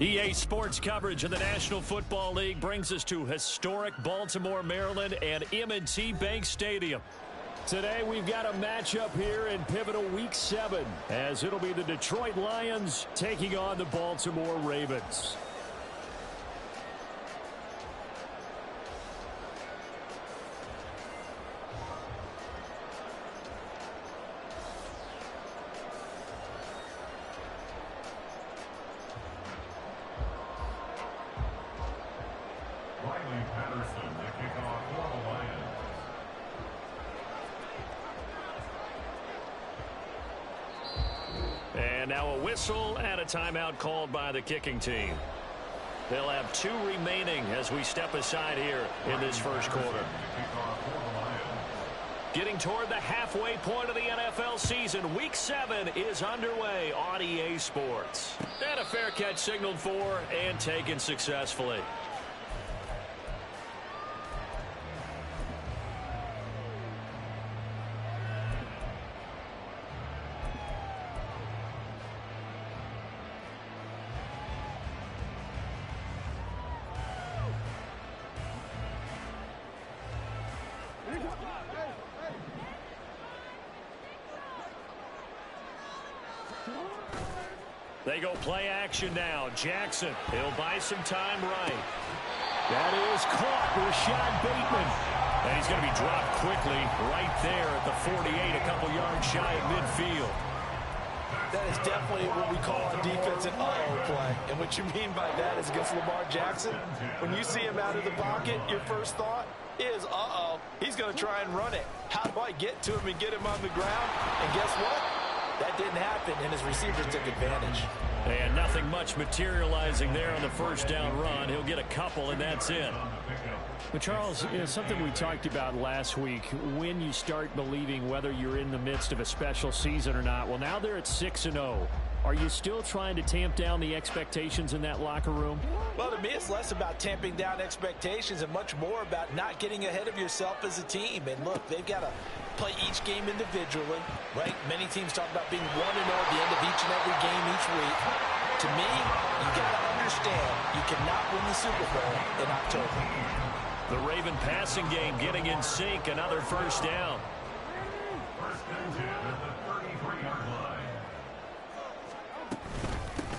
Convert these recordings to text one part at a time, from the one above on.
EA Sports coverage of the National Football League brings us to historic Baltimore, Maryland and M&T Bank Stadium. Today we've got a matchup here in pivotal Week 7 as it'll be the Detroit Lions taking on the Baltimore Ravens. And now a whistle and a timeout called by the kicking team. They'll have 2 remaining as we step aside here in this first quarter. Getting toward the halfway point of the NFL season, Week 7 is underway on EA Sports. And a fair catch signaled for and taken successfully. They go play action now. Jackson, he'll buy some time right. That is caught. Rashad Bateman. And he's going to be dropped quickly right there at the 48, a couple yards shy of midfield. That is definitely what we call a defensive uh-oh play. And what you mean by that is against Lamar Jackson, when you see him out of the pocket, your first thought is, uh-oh, he's going to try and run it. How do I get to him and get him on the ground? And guess what? That didn't happen, and his receivers took advantage. And nothing much materializing there on the first down run. He'll get a couple, and that's it. But, Charles, something we talked about last week, when you start believing whether you're in the midst of a special season or not. Well, now they're at 6-0. Are you still trying to tamp down the expectations in that locker room? Well, to me, it's less about tamping down expectations and much more about not getting ahead of yourself as a team. And, look, they've got to play each game individually, right? Many teams talk about being 1-0 at the end of each and every game each week. To me, you got to understand you cannot win the Super Bowl in October. The Raven passing game getting in sync, another first down.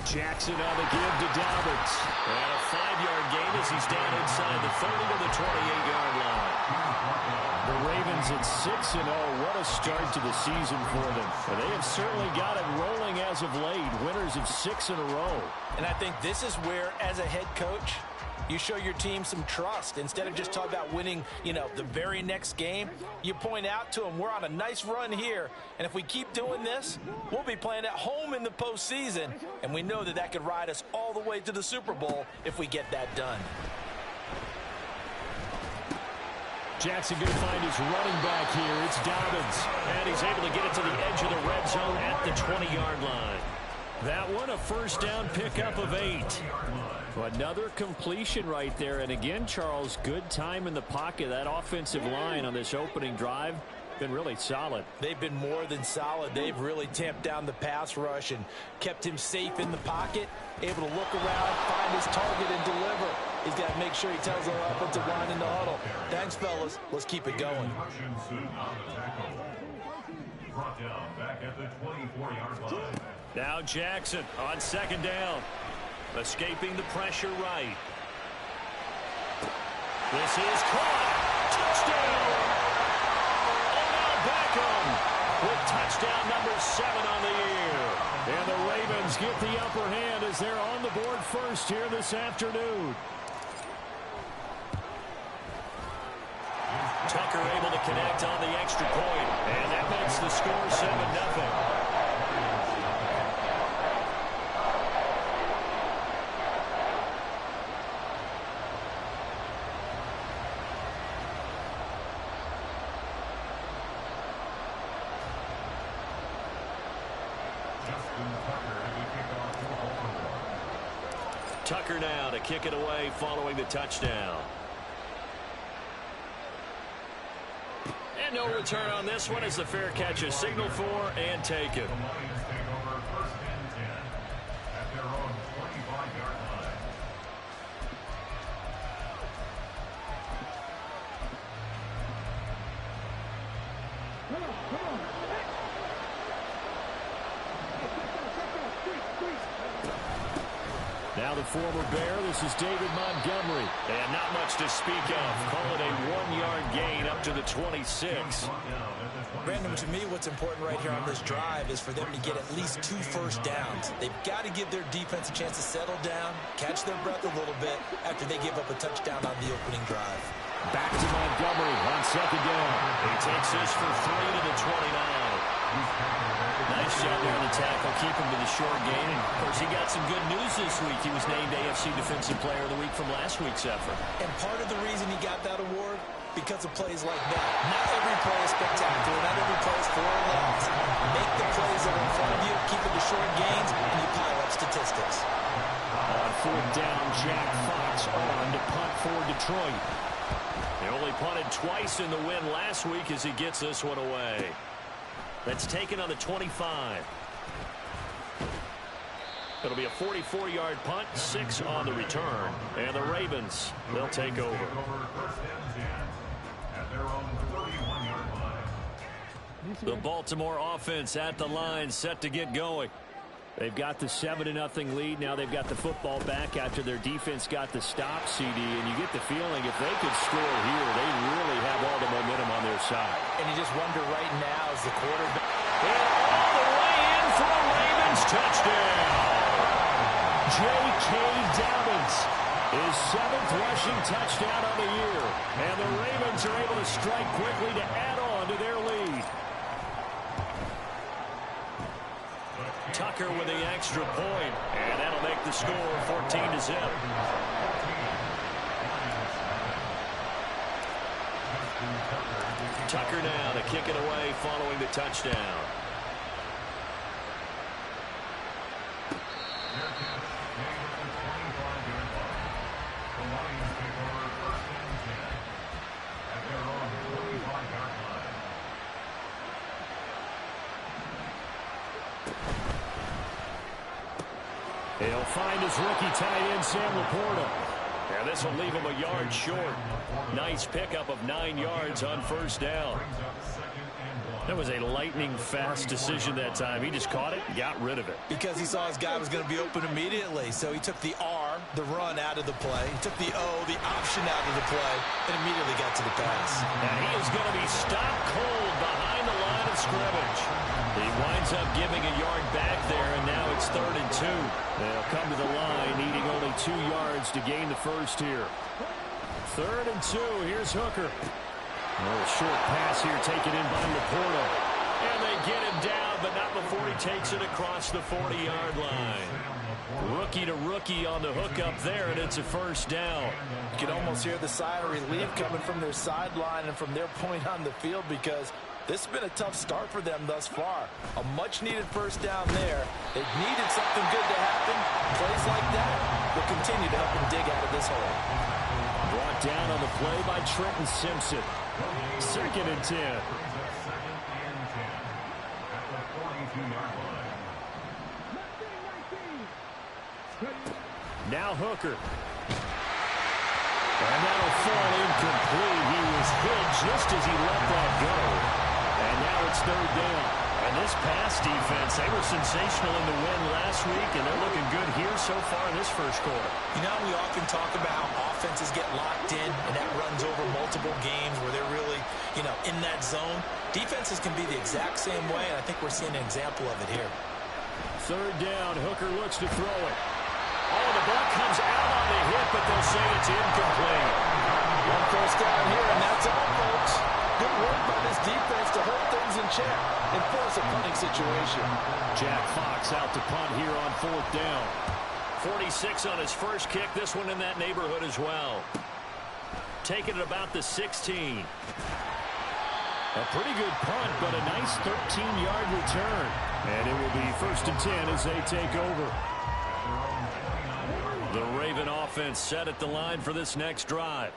Jackson on the give to Dobbins. And a 5-yard gain as he's down inside the 30 to the 28-yard line. The Ravens at 6-0. What a start to the season for them. They have certainly got it rolling as of late. Winners of 6 in a row. And I think this is where, as a head coach, you show your team some trust. Instead of just talking about winning, the very next game, you point out to them, we're on a nice run here. And if we keep doing this, we'll be playing at home in the postseason. And we know that that could ride us all the way to the Super Bowl if we get that done. Jackson going to find his running back here. It's Dobbins. And he's able to get it to the edge of the red zone at the 20-yard line. That one, a first down pickup of 8. Another completion right there. And again, Charles, good time in the pocket. That offensive line on this opening drive been really solid. They've been more than solid. They've really tamped down the pass rush and kept him safe in the pocket, able to look around, find his target, and deliver. He's got to make sure he tells our offensive line in the huddle, thanks, fellas. Let's keep it going. Now Jackson on second down. Escaping the pressure right. This is caught. Touchdown. Odell Beckham with touchdown number 7 on the year. And the Ravens get the upper hand as they're on the board first here this afternoon. Tucker able to connect on the extra point. And that makes the score 7-0. Tucker now to kick it away following the touchdown. And no return on this one as the fair catch is signaled for and taken. Now the former Bear, this is David Montgomery. And not much to speak of. Call it a 1-yard gain up to the 26. Brandon, to me, what's important right here on this drive is for them to get at least 2 first downs. They've got to give their defense a chance to settle down, catch their breath a little bit after they give up a touchdown on the opening drive. Back to Montgomery on second down. He takes this for 3 to the 29. Nice job there on the tackle. Keep him to the short gain. And, of course, he got some good news this week. He was named AFC Defensive Player of the Week from last week's effort. And part of the reason he got that award, because of plays like that. Not every play is spectacular. Not every play is for a loss. Make the plays that are in front of you, keep it to short gains, and you pile up statistics. On fourth down, Jack Fox on to punt for Detroit. They only punted twice in the win last week as he gets this one away. That's taken on the 25. It'll be a 44-yard punt, 6 on the return. And the Ravens, they'll take over. The Baltimore offense at the line, set to get going. They've got the 7-0 lead. Now they've got the football back after their defense got the stop, CD. And you get the feeling if they could score here, they really have all the momentum on their side. And you just wonder right now as the quarterback. And all the way in for a Ravens touchdown. J.K. Dobbins, his 7th rushing touchdown of the year. And the Ravens are able to strike quickly to add on to their lead. Tucker with the extra point, and that'll make the score 14-0. Tucker now to kick it away following the touchdown. He'll find his rookie tight end, Sam Laporta. And this will leave him a yard short. Nice pickup of 9 yards on first down. That was a lightning-fast decision that time. He just caught it and got rid of it. Because he saw his guy was going to be open immediately. So he took the R, the run, out of the play. He took the O, the option out of the play, and immediately got to the pass. And he is going to be stopped cold behind the line of scrimmage. He winds up giving a yard back there, and now it's 3rd and 2. They'll come to the line, needing only 2 yards to gain the first here. 3rd and 2. Here's Hooker. A little short pass here taken in by Laporta. And they get him down, but not before he takes it across the 40-yard line. Rookie to rookie on the hook up there, and it's a first down. You can almost hear the sigh of relief coming from their sideline and from their point on the field because this has been a tough start for them thus far. A much-needed first down there. They've needed something good to happen. Plays like that will continue to help them dig out of this hole. Brought down on the play by Trenton Simpson. 2nd and 10. Now Hooker. And that'll fall incomplete. He was hit just as he let that go. And now it's 3rd down. And this pass defense, they were sensational in the win last week, and they're looking good here so far in this first quarter. You know, we often talk about how offenses get locked in, and that runs over multiple games where they're really, in that zone. Defenses can be the exact same way, and I think we're seeing an example of it here. 3rd down, Hooker looks to throw it. Oh, the ball comes out on the hit, but they'll say it's incomplete. One first down here, and that's all, folks. Good work by this defense to hold things in check and force a punting situation. Jack Fox out to punt here on 4th down. 46 on his first kick. This one in that neighborhood as well. Taking it about the 16. A pretty good punt, but a nice 13-yard return. And it will be 1st and 10 as they take over. The Raven offense set at the line for this next drive.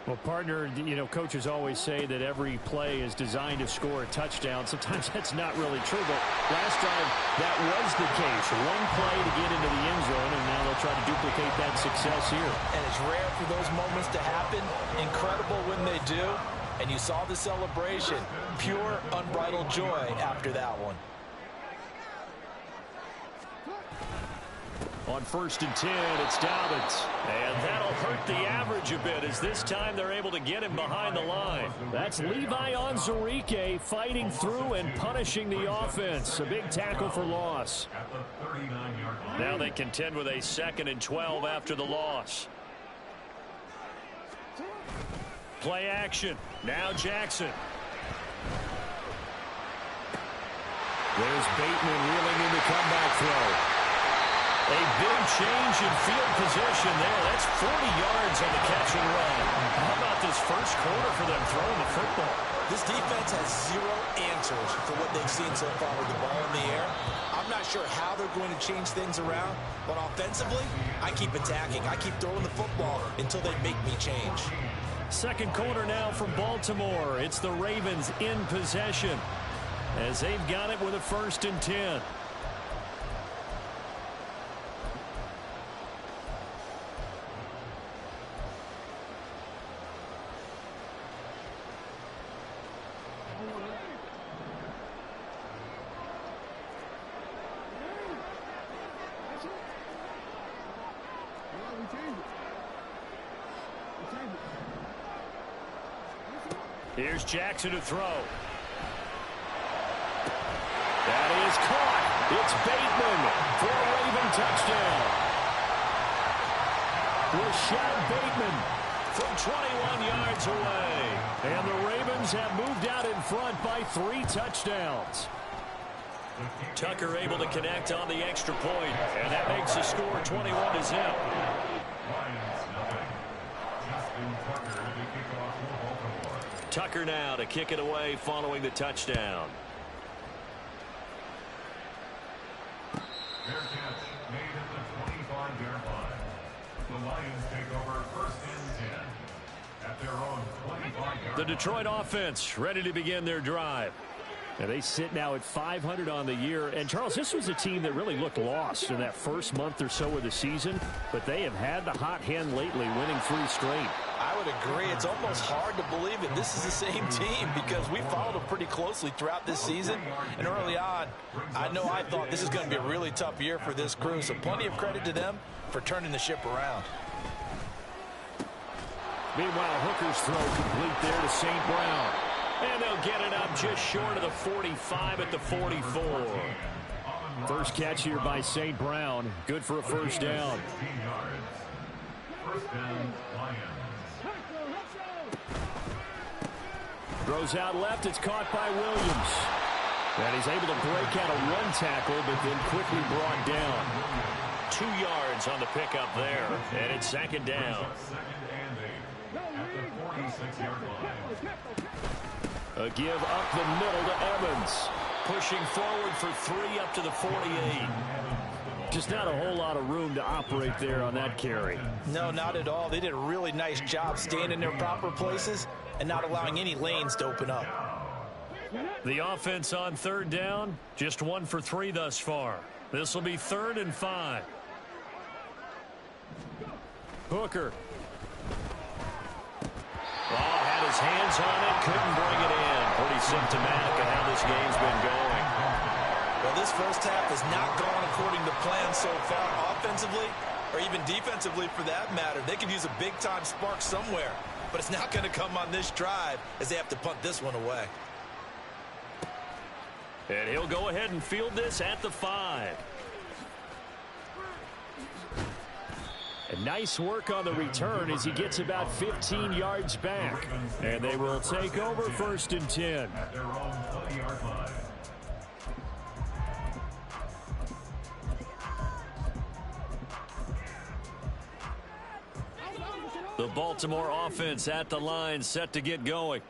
Well, partner, coaches always say that every play is designed to score a touchdown. Sometimes that's not really true, but last time that was the case. One play to get into the end zone, and now they'll try to duplicate that success here. And it's rare for those moments to happen. Incredible when they do. And you saw the celebration. Pure, unbridled joy after that one. On 1st and 10, it's Dobbins. And that'll hurt the average a bit as this time they're able to get him behind the line. That's Levi Onwuzurike fighting through and punishing the offense. A big tackle for loss. Now they contend with a 2nd and 12 after the loss. Play action. Now Jackson. There's Bateman reeling in the comeback throw. A big change in field position there. That's 40 yards on the catch and run. How about this first quarter for them throwing the football? This defense has zero answers for what they've seen so far with the ball in the air. I'm not sure how they're going to change things around, but offensively, I keep attacking. I keep throwing the football until they make me change. Second quarter now from Baltimore. It's the Ravens in possession as they've got it with a 1st and 10. Here's Jackson to throw. That is caught. It's Bateman for a Raven touchdown. Rashad Bateman from 21 yards away. And the Ravens have moved out in front by 3 touchdowns. Tucker able to connect on the extra point, and that makes the score 21-0. Tucker now to kick it away following the touchdown. Fair catch made at the 25-yard line. The Lions take over 1st and 10 at their own 25-yard. The Detroit offense ready to begin their drive. And they sit now at 500 on the year. And, Charles, this was a team that really looked lost in that first month or so of the season. But they have had the hot hand lately, winning 3 straight. I would agree. It's almost hard to believe it. This is the same team because we followed them pretty closely throughout this season. And early on, I thought this is going to be a really tough year for this crew. So plenty of credit to them for turning the ship around. Meanwhile, Hooker's throw complete there to St. Brown. And they'll get it up just short of the 45 at the 44. First catch here by St. Brown. Good for a first down. 16 yards. First down, Lions. Throws out left. It's caught by Williams. And he's able to break out a 1 tackle, but then quickly brought down. 2 yards on the pickup there. And it's 2nd down. 2nd and 8 at the 46-yard line. A give up the middle to Evans. Pushing forward for 3 up to the 48. Just not a whole lot of room to operate there on that carry. No, not at all. They did a really nice job staying in their proper places and not allowing any lanes to open up. The offense on 3rd down, just 1 for 3 thus far. This will be 3rd and 5. Hooker. Had his hands on it, couldn't bring it in. Pretty symptomatic of how this game's been going. Well, this first half has not gone according to plan so far offensively or even defensively for that matter. They could use a big-time spark somewhere, but it's not going to come on this drive as they have to punt this one away. And he'll go ahead and field this at the 5. And nice work on the return as he gets about 15 yards back. And they will take over 1st and 10. At their own 20-yard line. The Baltimore offense at the line, set to get going.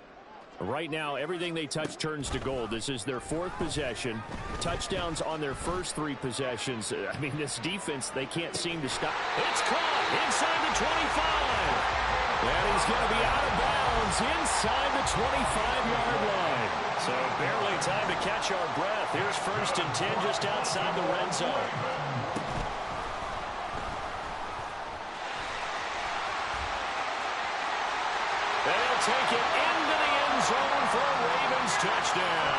Right now, everything they touch turns to gold. This is their 4th possession. Touchdowns on their first 3 possessions. I mean, this defense, they can't seem to stop. It's caught inside the 25. And he's going to be out of bounds inside the 25-yard line. So barely time to catch our breath. Here's 1st and 10 just outside the red zone. They'll take it into the zone for a Ravens touchdown.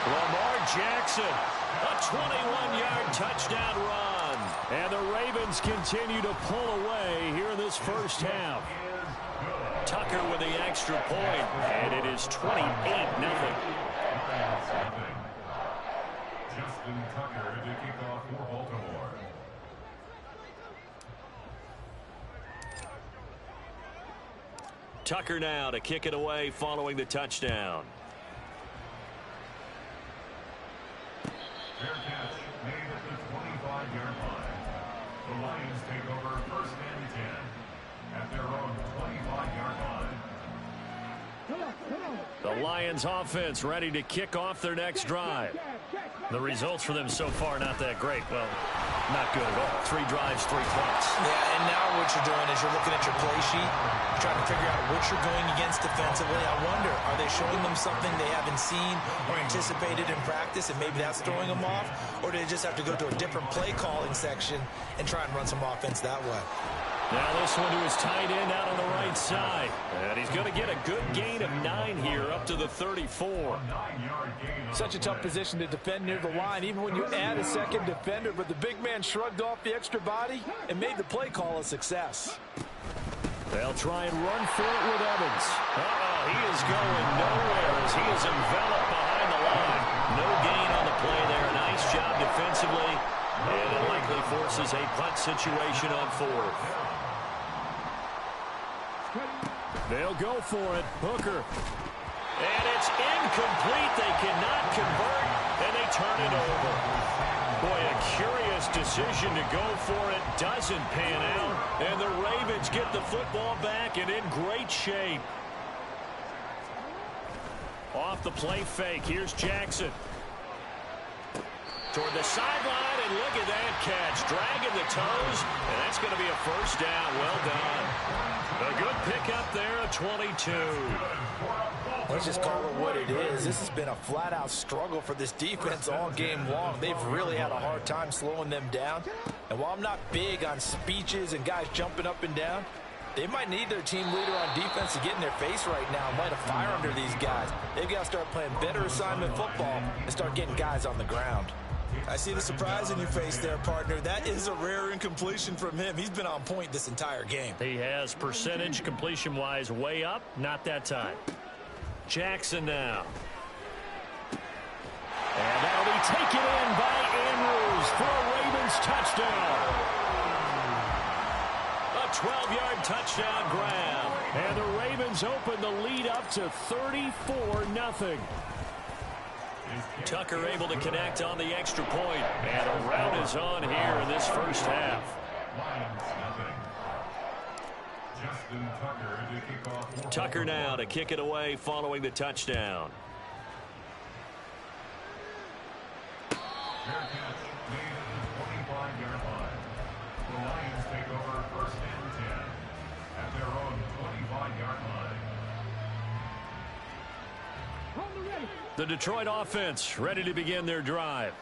Lamar Jackson, a 21-yard touchdown run. And the Ravens continue to pull away here in this first half. Tucker with the extra point, and it is 28-0. Justin Tucker to kick off for Baltimore. Tucker now to kick it away following the touchdown. Fair catch made at the 25-yard line. The Lions take over first and 10 at their own 25-yard line. The Lions offense ready to kick off their next drive. The results for them so far not that great. Well, not good at all. 3 drives, 3 points. Yeah, and now what you're doing is you're looking at your play sheet, trying to figure out what you're going against defensively. I wonder, are they showing them something they haven't seen or anticipated in practice, and maybe that's throwing them off? Or do they just have to go to a different play calling section and try and run some offense that way? Now this one to his tight end out on the right side. And he's going to get a good gain of 9 here up to the 34. Such a tough position to defend near the line, even when you add a second defender. But the big man shrugged off the extra body and made the play call a success. They'll try and run for it with Evans. He is going nowhere as he is enveloped behind the line. No gain on the play there. Nice job defensively. And it likely forces a punt situation on 4th. They'll go for it. Hooker. And it's incomplete. They cannot convert, and they turn it over. Boy, a curious decision to go for it. Doesn't pan out, and the Ravens get the football back and in great shape. Off the play fake. Here's Jackson. Toward the sideline, and look at that catch. Dragging the toes, and that's going to be a first down. Well done. A good pickup there, a 22. Let's just call it what it is. This has been a flat-out struggle for this defense all game long. They've really had a hard time slowing them down. And while I'm not big on speeches and guys jumping up and down, they might need their team leader on defense to get in their face right now and light a fire under these guys. They've got to start playing better assignment football and start getting guys on the ground. I see the surprise in your face there, partner. That is a rare incompletion from him. He's been on point this entire game. He has percentage completion-wise way up. Not that time. Jackson now. And that'll be taken in by Andrews for a Ravens touchdown. A 12-yard touchdown grab. And the Ravens open the lead up to 34-0. Tucker able to connect on the extra point. And a rout is on here in this first half. Justin Tucker to kick off. Tucker now to kick it away following the touchdown. Fair catch made at the 25-yard line. The Lions take over first and 10 at their own 25-yard line. The Detroit offense ready to begin their drive.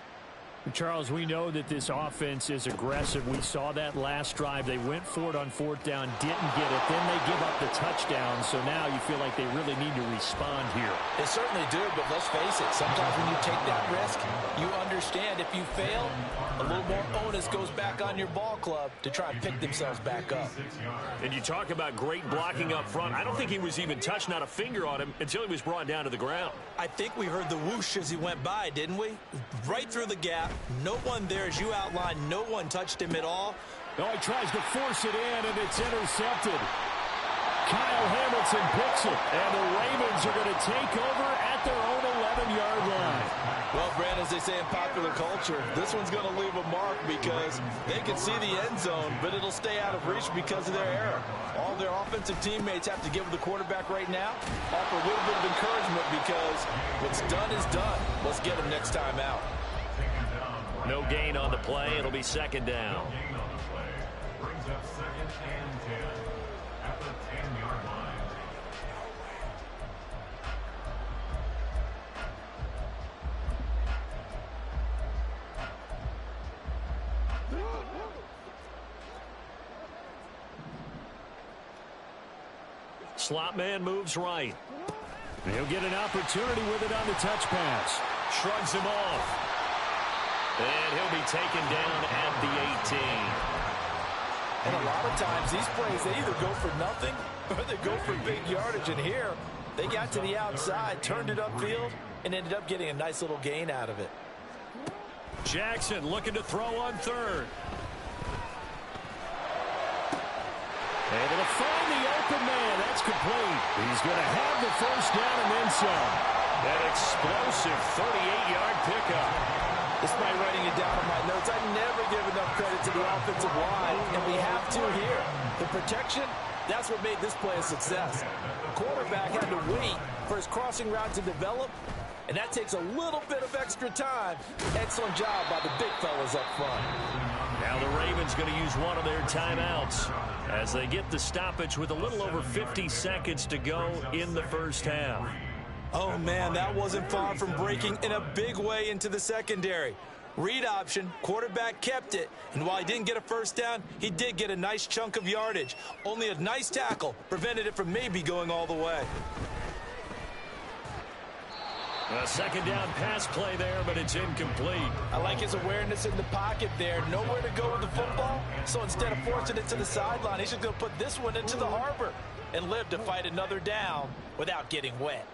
Charles, we know that this offense is aggressive. We saw that last drive. They went for it on 4th down, didn't get it. Then they give up the touchdown. So now you feel like they really need to respond here. They certainly do, but let's face it. Sometimes when you take that risk, you understand if you fail, a little more onus goes back on your ball club to try and pick themselves back up. And you talk about great blocking up front. I don't think he was even touched, not a finger on him, until he was brought down to the ground. I think we heard the whoosh as he went by, didn't we? Right through the gap. No one there, as you outlined. No one touched him at all. Oh, he tries to force it in, and it's intercepted. Kyle Hamilton picks it, and the Ravens are going to take over at their own 11-yard line. Well, Brand, as they say in popular culture, this one's going to leave a mark because they can see the end zone, but it'll stay out of reach because of their error. All their offensive teammates have to give the quarterback right now, offer a little bit of encouragement because what's done is done. Let's get him next time out. No gain on the play. It'll be second down. Gain on the play brings up second and 10 at the 10-yard line. Slot man moves right. He'll get an opportunity with it on the touch pass. Shrugs him off. And he'll be taken down at the 18. And a lot of times these plays, they either go for nothing or they go for big yardage. And here, they got to the outside, turned it upfield, and ended up getting a nice little gain out of it. Jackson looking to throw on third. Able to find the open man. That's complete. He's going to have the first down and then some. That explosive 38-yard pickup. Despite writing it down on my notes, I never give enough credit to the offensive line, and we have to here. The protection, that's what made this play a success. The quarterback had to wait for his crossing route to develop, and that takes a little bit of extra time. Excellent job by the big fellas up front. Now the Ravens going to use one of their timeouts as they get the stoppage with a little over 50 seconds to go in the first half. Oh, man, that wasn't far from breaking in a big way into the secondary. Read option, quarterback kept it, and while he didn't get a first down, he did get a nice chunk of yardage. Only a nice tackle prevented it from maybe going all the way. A second down pass play there, but it's incomplete. I like his awareness in the pocket there. Nowhere to go with the football, so instead of forcing it to the sideline, he's just going to put this one into the harbor and live to fight another down without getting wet.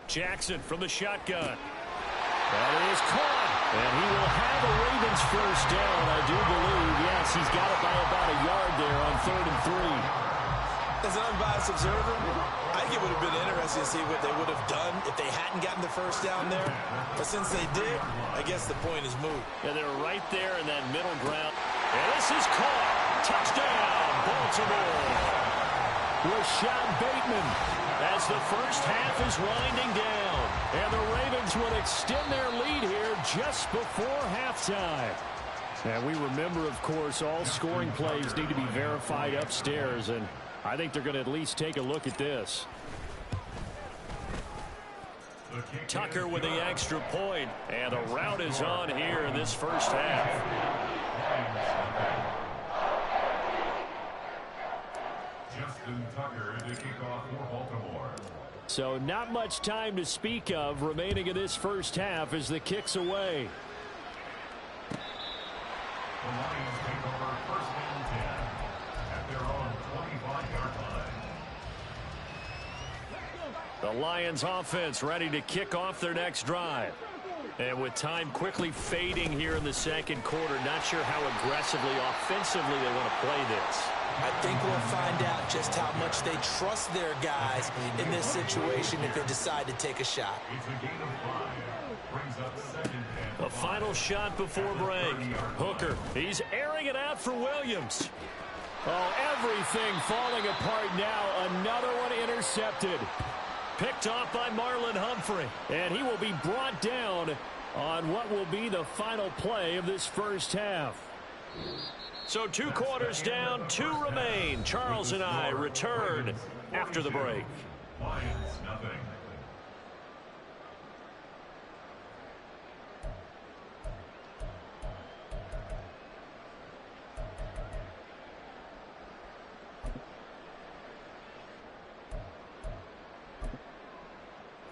Jackson from the shotgun. That is caught. And he will have a Ravens first down, I do believe. Yes, he's got it by about a yard there on 3rd and 3. As an unbiased observer, I think it would have been interesting to see what they would have done if they hadn't gotten the first down there. But since they did, I guess the point is moot. Yeah, they're right there in that middle ground. And this is caught. Touchdown, Baltimore. Rashad Bateman. As the first half is winding down. And the Ravens will extend their lead here just before halftime. And we remember, of course, all scoring plays need to be verified upstairs, and I think they're going to at least take a look at this. Tucker with the extra point, and the route is on here in this first half. Justin Tucker to kick off for Baltimore. So not much time to speak of remaining in this first half as the kick's away. The Lions take over first and 10 at their own 25-yard line. The Lions offense ready to kick off their next drive. And with time quickly fading here in the second quarter, not sure how aggressively, offensively they want to play this. I think we'll find out just how much they trust their guys in this situation if they decide to take a shot. It's a gain of 5. Brings up second and A final shot before break. Hooker, he's airing it out for Williams. Oh, everything falling apart now. Another one intercepted. Picked off by Marlon Humphrey. And he will be brought down on what will be the final play of this first half. So 2 quarters down, 2 remain. Charles and I return after the break. Lions nothing.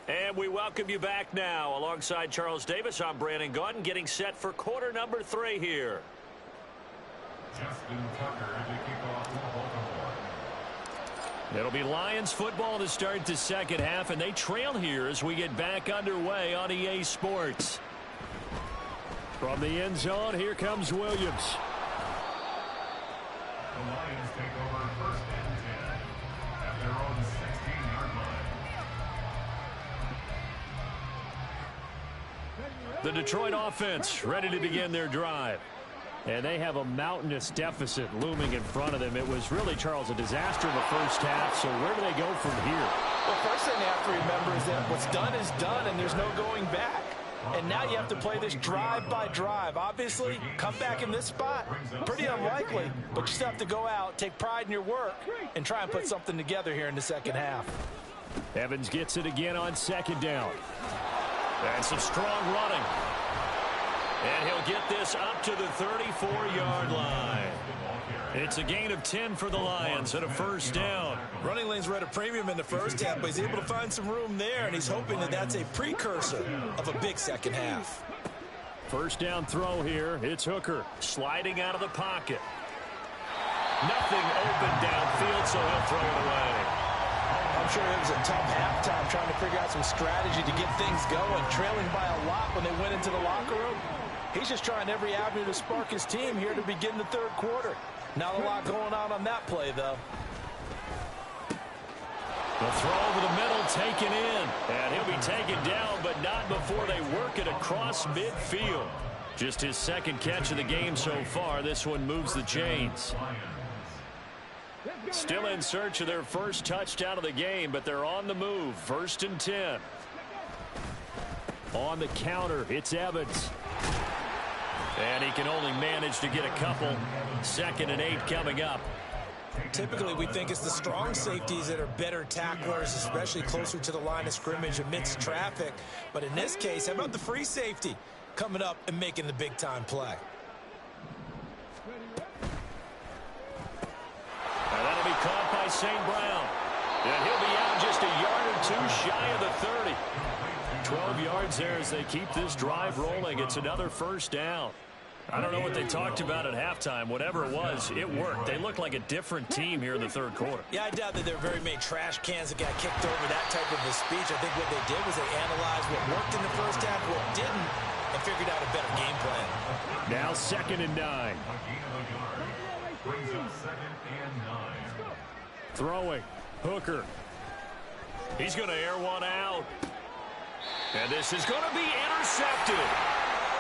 And we welcome you back now. Alongside Charles Davis, I'm Brandon Gaudin, getting set for quarter number 3 here. Justin Tucker to kick off for Baltimore. It'll be Lions football to start the second half, and they trail here as we get back underway on EA Sports. From the end zone, here comes Williams. The Lions take over first and 10 at their own 16-yard line. The Detroit offense ready to begin their drive. And they have a mountainous deficit looming in front of them. It was really, Charles, a disaster in the first half. So where do they go from here? Well, first thing they have to remember is that what's done is done, and there's no going back. And now you have to play this drive by drive. Obviously, come back in this spot, pretty unlikely. But you still have to go out, take pride in your work, and try and put something together here in the second half. Evans gets it again on second down. And some strong running. And he'll get this up to the 34-yard line. It's a gain of 10 for the Lions and a first down. Running lanes were at a premium in the first half, but he's able to find some room there, and he's hoping that that's a precursor of a big second half. First down throw here. It's Hooker sliding out of the pocket. Nothing open downfield, so he'll throw it away. I'm sure it was a tough halftime trying to figure out some strategy to get things going, trailing by a lot when they went into the locker room. He's just trying every avenue to spark his team here to begin the third quarter. Not a lot going on that play, though. The throw over the middle, taken in. And he'll be taken down, but not before they work it across midfield. Just his second catch of the game so far. This one moves the chains. Still in search of their first touchdown of the game, but they're on the move. 1st and 10. On the counter, it's Evans. And he can only manage to get a couple. 2nd and 8 coming up. Typically, we think it's the strong safeties that are better tacklers, especially closer to the line of scrimmage amidst traffic. But in this case, how about the free safety coming up and making the big-time play? And that'll be caught by St. Brown. And he'll be out just a yard or two shy of the 30. 12 yards there as they keep this drive rolling. It's another first down. I don't know what they talked about at halftime. Whatever it was, it worked. They look like a different team here in the third quarter. Yeah, I doubt that there are very many trash cans that got kicked over that type of a speech. I think what they did was they analyzed what worked in the first half, what didn't, and figured out a better game plan. Now 2nd and 9. Brings up 2nd and 9. Throwing. Hooker. He's going to air one out. And this is going to be intercepted.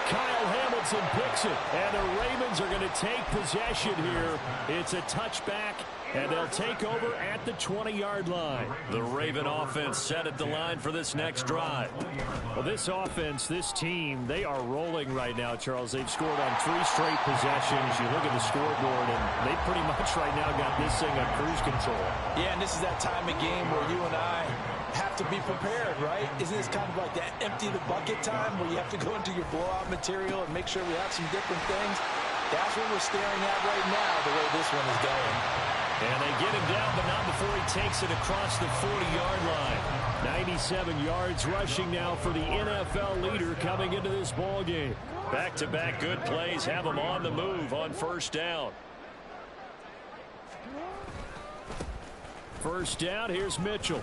Kyle Hamilton picks it, and the Ravens are going to take possession here. It's a touchback, and they'll take over at the 20-yard line. The Raven offense set at the line for this next drive. Well, this offense, this team, they are rolling right now, Charles. They've scored on 3 straight possessions. You look at the scoreboard, and they pretty much right now got this thing on cruise control. Yeah, and this is that time of game where you and I have to be prepared, right? Isn't this kind of like that empty the bucket time where you have to go into your blowout material and make sure we have some different things? That's what we're staring at right now, the way this one is going. And they get him down, but not before he takes it across the 40-yard line. 97 yards rushing now for the NFL leader coming into this ball game. Back-to-back good plays have him on the move on first down. First down, here's Mitchell.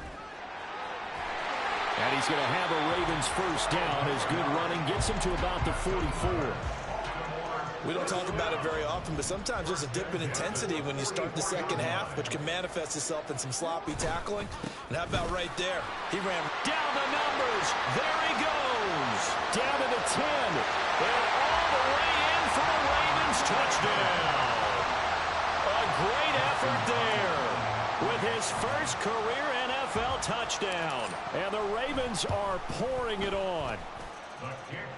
And he's going to have a Ravens first down as good running gets him to about the 44. We don't talk about it very often, but sometimes there's a dip in intensity when you start the second half, which can manifest itself in some sloppy tackling. And how about right there? He ran down the numbers. There he goes. Down to the 10. And all the way in for a Ravens touchdown. A great effort there with his first career NFL touchdown. And the Ravens are pouring it on.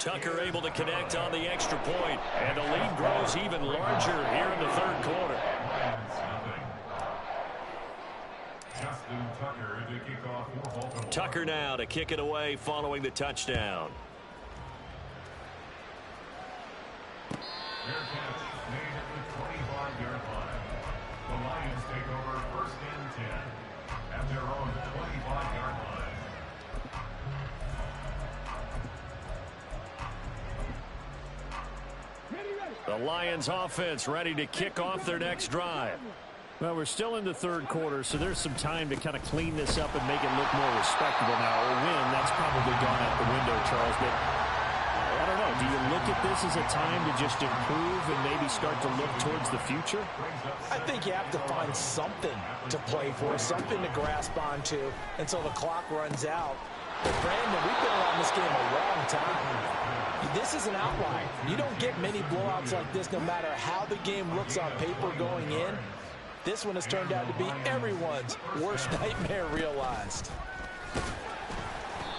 Tucker able to connect on the extra point, and the lead grows even larger here in the third quarter. Tucker now to kick it away following the touchdown. Fair catch made at the 25-yard line. The Lions take over 1st and 10 at their own 25-yard line. The Lions offense ready to kick off their next drive. Well, we're still in the third quarter, so there's some time to kind of clean this up and make it look more respectable now. A win, that's probably gone out the window, Charles. But I don't know. Do you look at this as a time to just improve and maybe start to look towards the future? I think you have to find something to play for, something to grasp onto until the clock runs out. But Brandon, we've been around this game a long time. This is an outlier. You don't get many blowouts like this no matter how the game looks on paper going in. This one has turned out to be everyone's worst nightmare realized.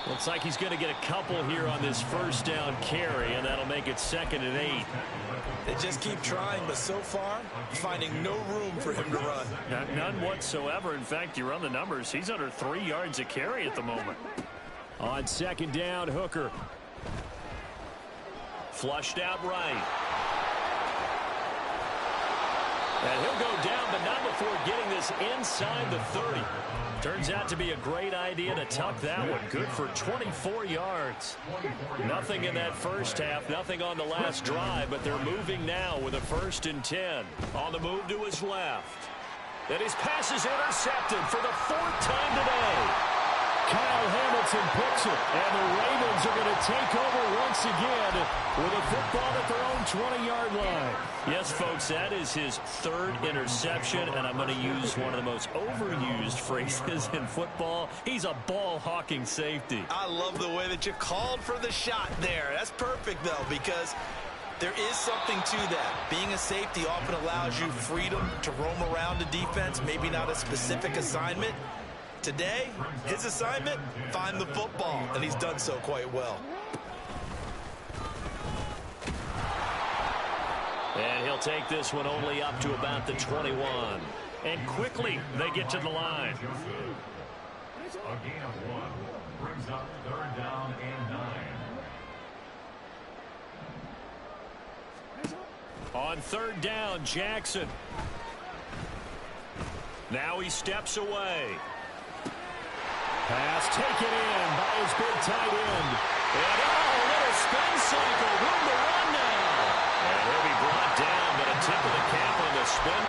Looks like he's going to get a couple here on this first down carry, and that'll make it 2nd and 8. They just keep trying, but so far, finding no room for him to run. None whatsoever. In fact, you run the numbers. He's under 3 yards a carry at the moment. On 2nd down, Hooker. Flushed out right. And he'll go down, but not before getting this inside the 30. Turns out to be a great idea to tuck that one. Good for 24 yards. Nothing in that first half, nothing on the last drive, but they're moving now with a 1st and 10. On the move to his left. And his pass is intercepted for the 4th time today. Kyle Hamilton picks it, and the Ravens are going to take over once again with a football at their own 20-yard line. Yes, folks, that is his 3rd interception, and I'm going to use one of the most overused phrases in football. He's a ball-hawking safety. I love the way that you called for the shot there. That's perfect, though, because there is something to that. Being a safety often allows you freedom to roam around the defense, maybe not a specific assignment. Today, his assignment, find the football, and he's done so quite well. And he'll take this one only up to about the 21. And quickly, they get to the line. A gain of 1 brings up 3rd down and 9. On 3rd down, Jackson. Now he steps away. Pass taken in by his big tight end. And little spin cycle. Room to run now. And he'll be brought down, but a tip of the cap on the spin.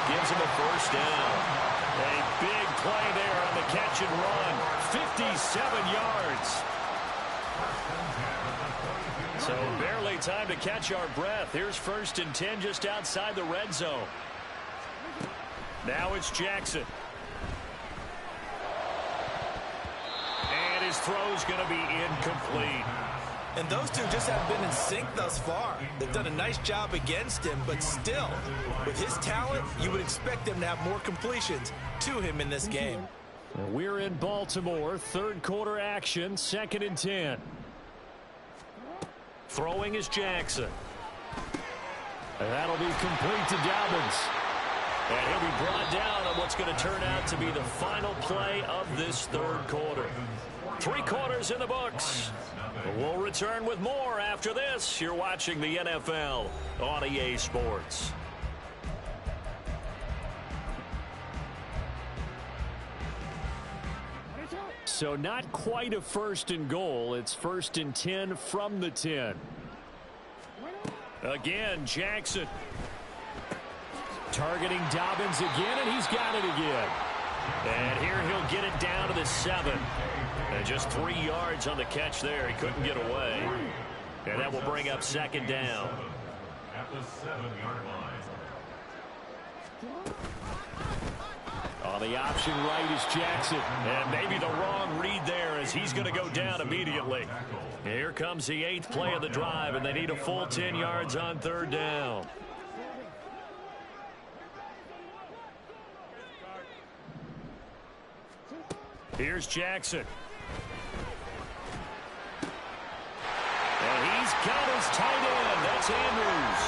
Gives him a 1st down. A big play there on the catch and run. 57 yards. So barely time to catch our breath. Here's 1st and 10 just outside the red zone. Now it's Jackson. And his throw's going to be incomplete. And those two just haven't been in sync thus far. They've done a nice job against him, but still, with his talent, you would expect them to have more completions to him in this game. We're in Baltimore, 3rd quarter action, 2nd and 10. Throwing is Jackson. And that'll be complete to Dobbins. And he'll be brought down on what's going to turn out to be the final play of this 3rd quarter. 3 quarters in the books. We'll return with more after this. You're watching the NFL on EA Sports. So not quite a 1st and goal. It's 1st and 10 from the 10. Again, Jackson. Targeting Dobbins again, and he's got it again. And here he'll get it down to the 7. And just 3 yards on the catch there. He couldn't get away. And that will bring up 2nd down. At the 7-yard line. On the option right is Jackson. And maybe the wrong read there as he's going to go down immediately. Here comes the 8th play of the drive, and they need a full 10 yards on 3rd down. Here's Jackson. And he's got his tight end. That's Andrews.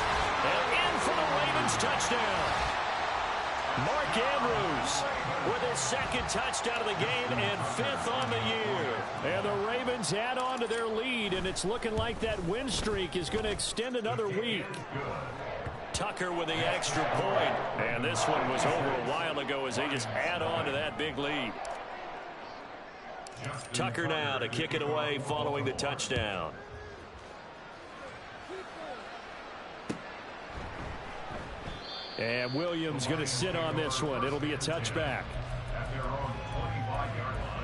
And in for the Ravens touchdown. Mark Andrews with his 2nd touchdown of the game and 5th on the year. And the Ravens add on to their lead, and it's looking like that win streak is going to extend another week. Tucker with the extra point. And this one was over a while ago as they just add on to that big lead. Tucker now to kick it away following the touchdown. And Williams going to sit on this one. It'll be a touchback. At their own 25-yard line.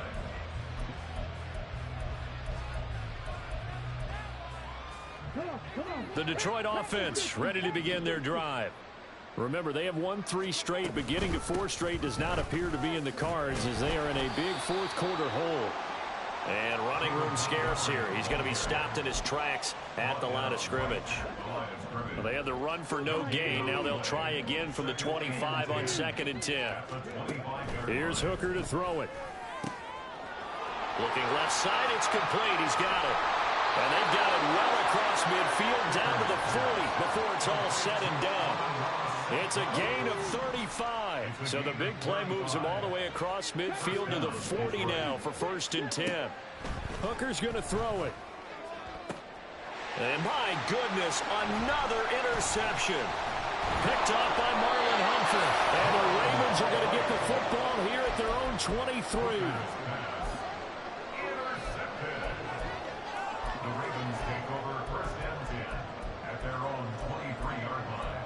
The Detroit offense ready to begin their drive. Remember, they have won 3 straight, but getting to 4 straight does not appear to be in the cards as they are in a big fourth-quarter hole. And running room scarce here. He's going to be stopped in his tracks at the line of scrimmage. Well, they had the run for no gain. Now they'll try again from the 25 on 2nd and 10. Here's Hooker to throw it. Looking left side, it's complete. He's got it. And they've got it well across midfield down to the 40 before it's all said and done. It's a gain of 35. So the big play moves him all the way across midfield to the 40 now for 1st and 10. Hooker's going to throw it. And my goodness, another interception. Picked off by Marlon Humphrey. And the Ravens are going to get the football here at their own 23. The Ravens take over 1st and 10 at their own 23-yard line.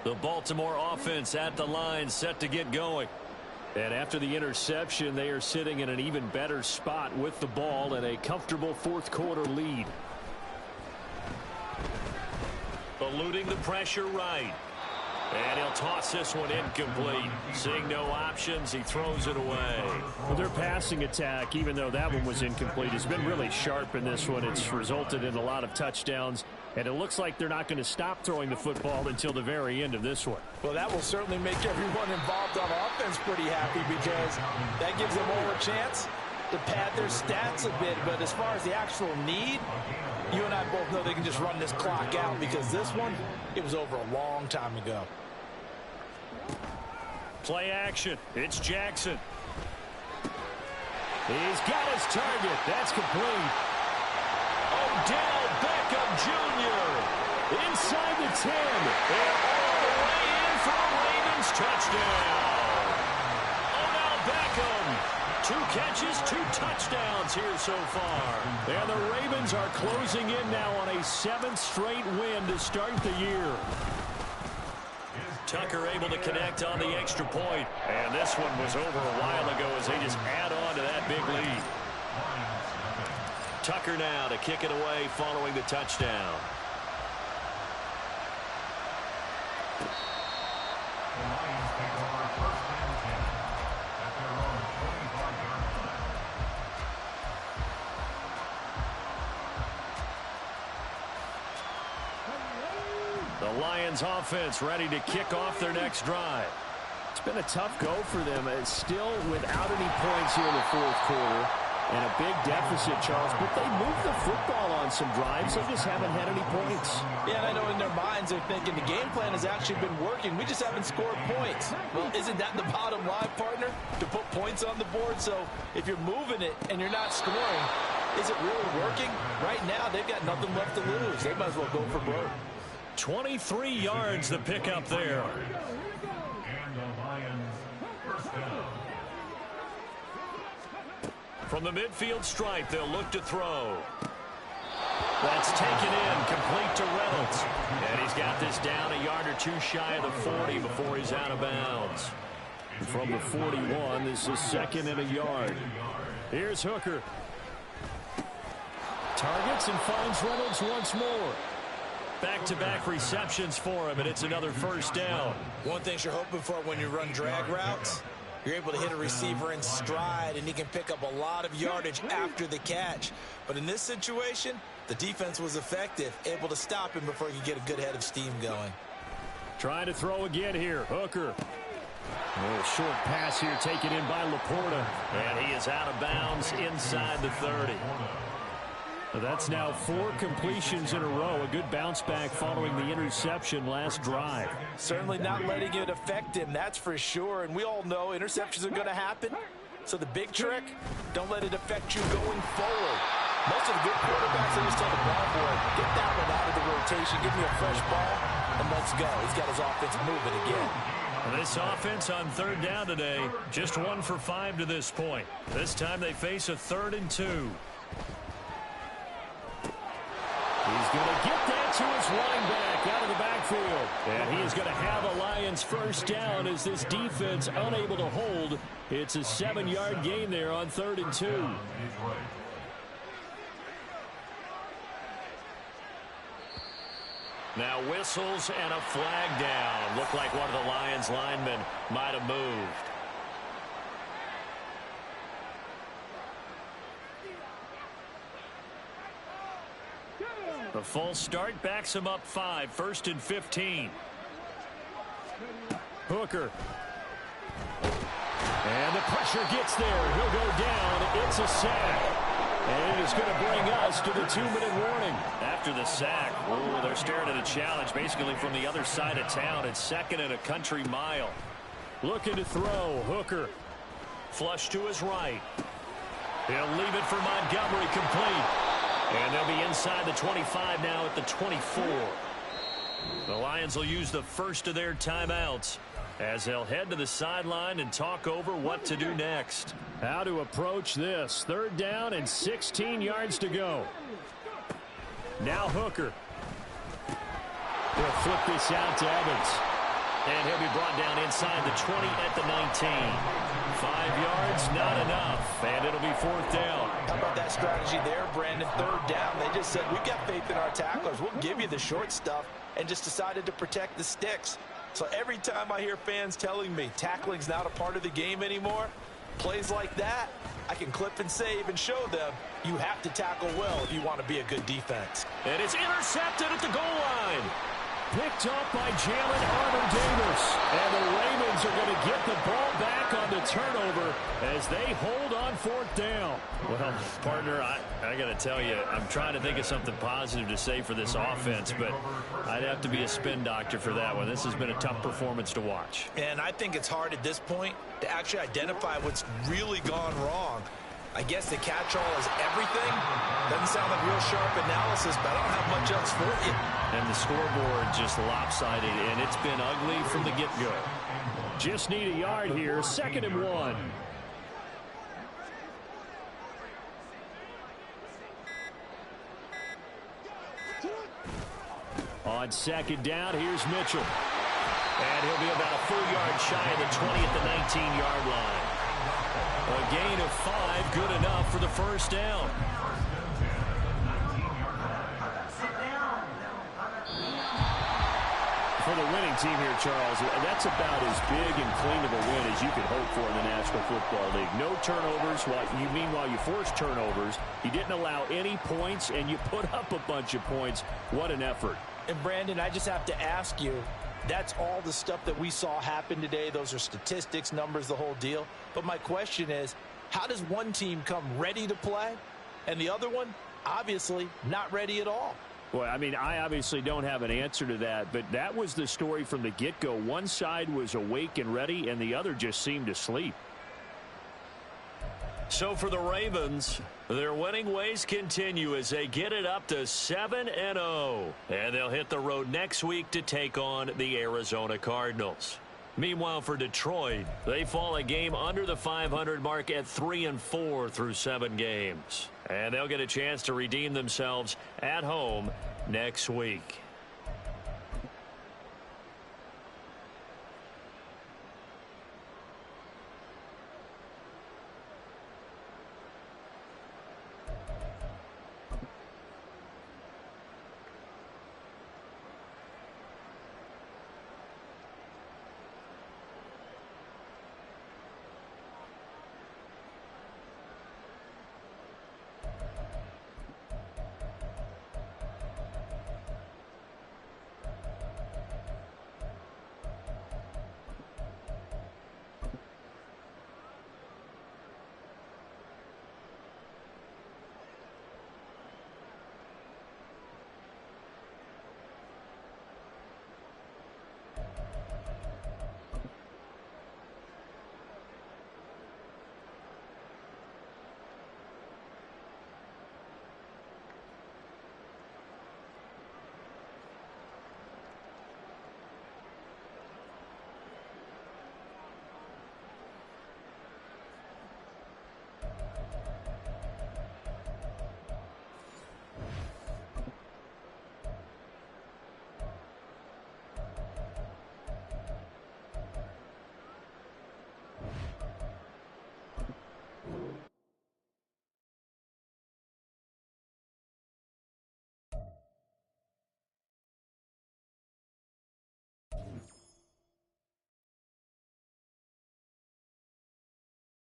The Baltimore offense at the line set to get going. And after the interception, they are sitting in an even better spot with the ball and a comfortable fourth-quarter lead. Eluding the pressure right. And he'll toss this one incomplete. Seeing no options, he throws it away. Well, their passing attack, even though that one was incomplete, has been really sharp in this one. It's resulted in a lot of touchdowns. And it looks like they're not going to stop throwing the football until the very end of this one. Well, that will certainly make everyone involved on offense pretty happy because that gives them all a chance to pad their stats a bit. But as far as the actual need, you and I both know they can just run this clock out because this one, it was over a long time ago. Play action. It's Jackson. He's got his target. That's complete. Odell Beckham Jr. inside the 10. And all the way in for a Ravens touchdown. Odell Beckham. 2 catches, 2 touchdowns here so far. And the Ravens are closing in now on a 7th straight win to start the year. Tucker able to connect on the extra point. And this one was over a while ago as they just add on to that big lead. Tucker now to kick it away following the touchdown. The Lions take over 1st and 10 at their own 25-yard line. The Lions offense ready to kick off their next drive. It's been a tough go for them. It's still without any points here in the fourth quarter. And a big deficit, Charles, but they moved the football on some drives. They just haven't had any points. Yeah, and I know in their minds they're thinking the game plan has actually been working. We just haven't scored points. Well, isn't that the bottom line, partner? To put points on the board? So if you're moving it and you're not scoring, is it really working? Right now, they've got nothing left to lose. They might as well go for broke. 23 yards to pick up there. And the Lions 1st down. From the midfield stripe, they'll look to throw. That's taken in, complete to Reynolds. And he's got this down a yard or 2 shy of the 40 before he's out of bounds. From the 41, this is 2nd and a yard. Here's Hooker. Targets and finds Reynolds once more. Back-to-back receptions for him, and it's another 1st down. One thing you're hoping for when you run drag routes, you're able to hit a receiver in stride, and he can pick up a lot of yardage after the catch. But in this situation, the defense was effective, able to stop him before he could get a good head of steam going. Trying to throw again here. Hooker. A little short pass here taken in by Laporta. And he is out of bounds inside the 30. That's now 4 completions in a row. A good bounce back following the interception last drive. Certainly not letting it affect him, that's for sure. And we all know interceptions are going to happen. So the big trick, don't let it affect you going forward. Most of the good quarterbacks, they just tell the ball boy, get that one out of the rotation, give me a fresh ball, and let's go. He's got his offense moving again. This offense on 3rd down today, just 1 for 5 to this point. This time they face a 3rd and 2. He's going to get that to his running back out of the backfield. And he is going to have a Lions first down as this defense unable to hold. It's a 7-yard gain there on 3rd and 2. Now whistles and a flag down. Looked like one of the Lions linemen might have moved. The full start backs him up 5, 1st and 15. Hooker. And the pressure gets there. He'll go down. It's a sack. And it is going to bring us to the 2-minute warning. After the sack, they're staring at a challenge basically from the other side of town. It's 2nd and a country mile. Looking to throw. Hooker. Flush to his right. He'll leave it for Montgomery, complete. And they'll be inside the 25 now at the 24. The Lions will use the first of their timeouts as they'll head to the sideline and talk over what to do next. How to approach this. 3rd down and 16 yards to go. Now Hooker. They'll flip this out to Evans. And he'll be brought down inside the 20 at the 19. 5 yards, not enough, and it'll be 4th down. How about that strategy there, Brandon? 3rd down. They just said, we've got faith in our tacklers. We'll give you the short stuff, and just decided to protect the sticks. So every time I hear fans telling me tackling's not a part of the game anymore, plays like that, I can clip and save and show them you have to tackle well if you want to be a good defense. And it's intercepted at the goal line. Picked up by Jalen Armour-Davis. And the Ravens are going to get the ball back on the turnover as they hold on 4th down. Well, partner, I got to tell you, I'm trying to think of something positive to say for this offense, but I'd have to be a spin doctor for that one. This has been a tough performance to watch. And I think it's hard at this point to actually identify what's really gone wrong. I guess the catch-all is everything. Doesn't sound like real sharp analysis, but I don't have much else for you. And the scoreboard just lopsided, and it's been ugly from the get-go. Just need a yard here. 2nd and 1. On 2nd down, here's Mitchell. And he'll be about a full yard shy of the 20 at the 19-yard line. A gain of 5, good enough for the first down. For the winning team here, Charles, that's about as big and clean of a win as you could hope for in the National Football League. No turnovers. Meanwhile, you forced turnovers. You didn't allow any points, and you put up a bunch of points. What an effort. And, Brandon, I just have to ask you, that's all the stuff that we saw happen today. Those are statistics, numbers, the whole deal. But my question is, how does one team come ready to play and the other one, obviously, not ready at all? Well, I mean, I obviously don't have an answer to that, but that was the story from the get-go. One side was awake and ready, and the other just seemed to sleep. So for the Ravens, their winning ways continue as they get it up to 7-0. And they'll hit the road next week to take on the Arizona Cardinals. Meanwhile, for Detroit, they fall a game under the 500 mark at 3-4 through 7 games. And they'll get a chance to redeem themselves at home next week.